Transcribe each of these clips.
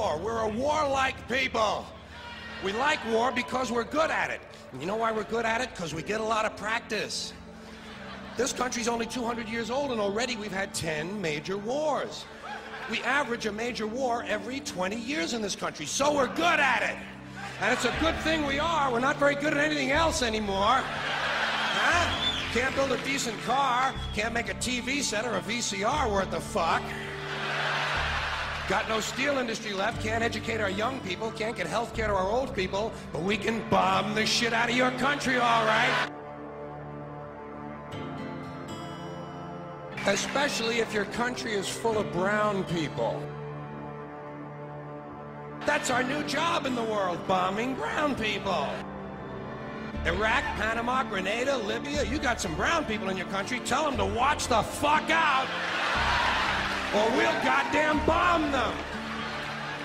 war. We're a warlike people. We like war because we're good at it. And you know why we're good at it? Because we get a lot of practice. This country's only 200 years old, and already we've had 10 major wars. We average a major war every 20 years in this country, so we're good at it. And it's a good thing we are. We're not very good at anything else anymore. Huh? Can't build a decent car, can't make a TV set or a VCR worth the fuck. Got no steel industry left, can't educate our young people, can't get health care to our old people, but we can bomb the shit out of your country, all right? Especially if your country is full of brown people. That's our new job in the world, bombing brown people. Iraq, Panama, Grenada, Libya, you got some brown people in your country, tell them to watch the fuck out, or we'll goddamn bomb them.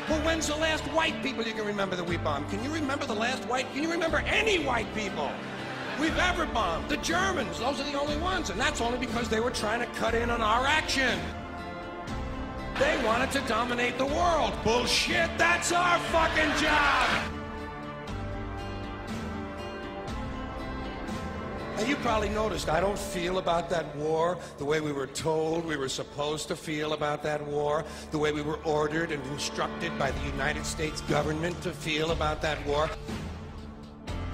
Well, when's the last white people you can remember that we bombed? Can you remember the last white? Can you remember any white people we've ever bombed? The Germans, those are the only ones, and that's only because they were trying to cut in on our action. They wanted to dominate the world. Bullshit, that's our fucking job. And you probably noticed I don't feel about that war the way we were told we were supposed to feel about that war, the way we were ordered and instructed by the United States government to feel about that war.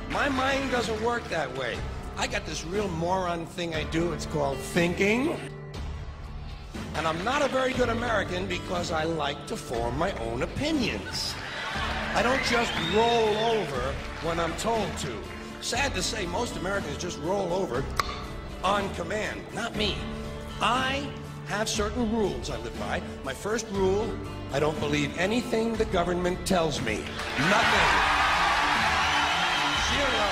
My mind doesn't work that way. I got this real moron thing I do, it's called thinking. And I'm not a very good American because I like to form my own opinions. I don't just roll over when I'm told to. Sad to say, most Americans just roll over on command. Not me. I have certain rules I live by. My first rule, I don't believe anything the government tells me. Nothing. Zero.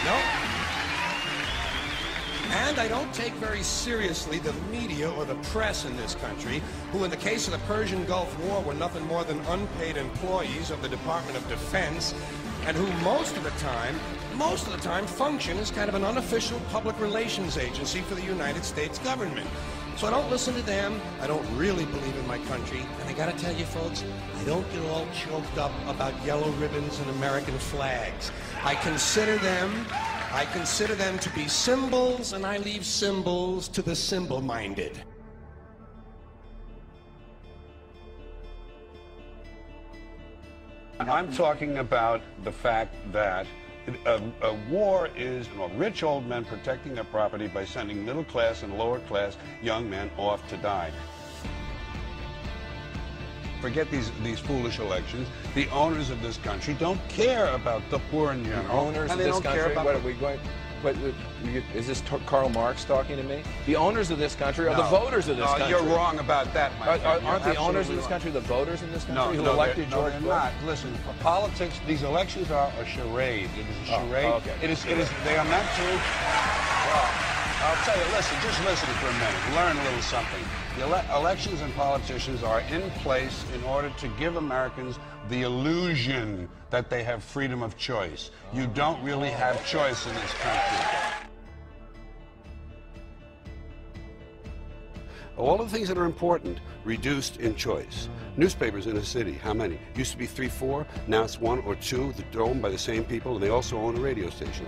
Nope. And I don't take very seriously the media or the press in this country, who in the case of the Persian Gulf War were nothing more than unpaid employees of the Department of Defense, and who most of the time function as kind of an unofficial public relations agency for the United States government. So I don't listen to them, I don't really believe in my country, and I gotta tell you folks, I don't get all choked up about yellow ribbons and American flags. I consider them to be symbols, and I leave symbols to the symbol-minded. I'm talking about the fact that a war is rich old men protecting their property by sending middle class and lower class young men off to die. Forget these foolish elections. The owners of this country don't care about the poor in general. The owners of this country, what are we going... is this Karl Marx talking to me? The owners of this country are the voters of this country. You're wrong about that, my friend. Aren't the owners of this country the voters in this country who elected George Bush? No, they're not. Listen, politics, these elections are a charade. It is a charade. Oh, okay. They are meant to... Well, I'll tell you, just listen for a minute. Learn a little something. The elections and politicians are in place in order to give Americans the illusion that they have freedom of choice. You don't really have choice in this country. All of the things that are important reduced in choice. Newspapers in a city, how many? Used to be 3, 4, now it's 1 or 2. They're owned by the same people, and they also own a radio station.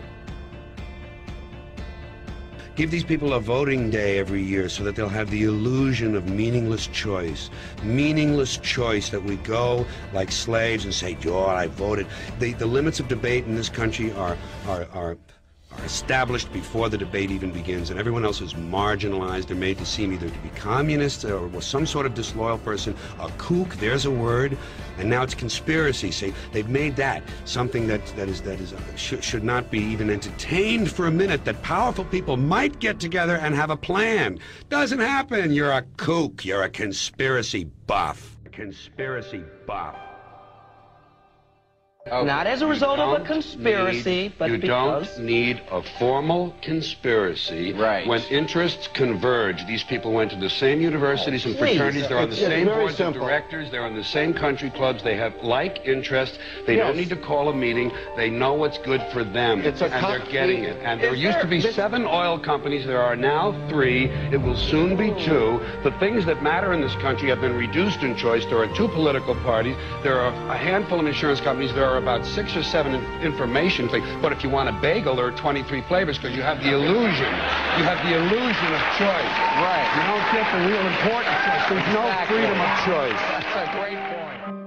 Give these people a voting day every year so that they'll have the illusion of meaningless choice. Meaningless choice that we go like slaves and say, "Oh, I voted." The limits of debate in this country are established before the debate even begins, and everyone else is marginalized. They're made to seem either to be communists or some sort of disloyal person. A kook, there's a word, and now it's conspiracy. See, they've made that something that should not be even entertained for a minute, that powerful people might get together and have a plan. Doesn't happen. You're a kook. You're a conspiracy buff. Conspiracy buff. Not as a result of a conspiracy, but because... You don't need a formal conspiracy. Right. When interests converge, these people went to the same universities and fraternities, they're on the same boards of directors, they're on the same country clubs, they have like interests, they don't need to call a meeting, they know what's good for them, and they're getting it. And there used to be 7 oil companies, there are now 3, it will soon be 2. The things that matter in this country have been reduced in choice. There are 2 political parties, there are a handful of insurance companies, there are about 6 or 7 information things. But if you want a bagel, there are 23 flavors because you have the illusion. You have the illusion of choice. Right. You don't get the real important choice. There's no freedom of choice. That's a great point.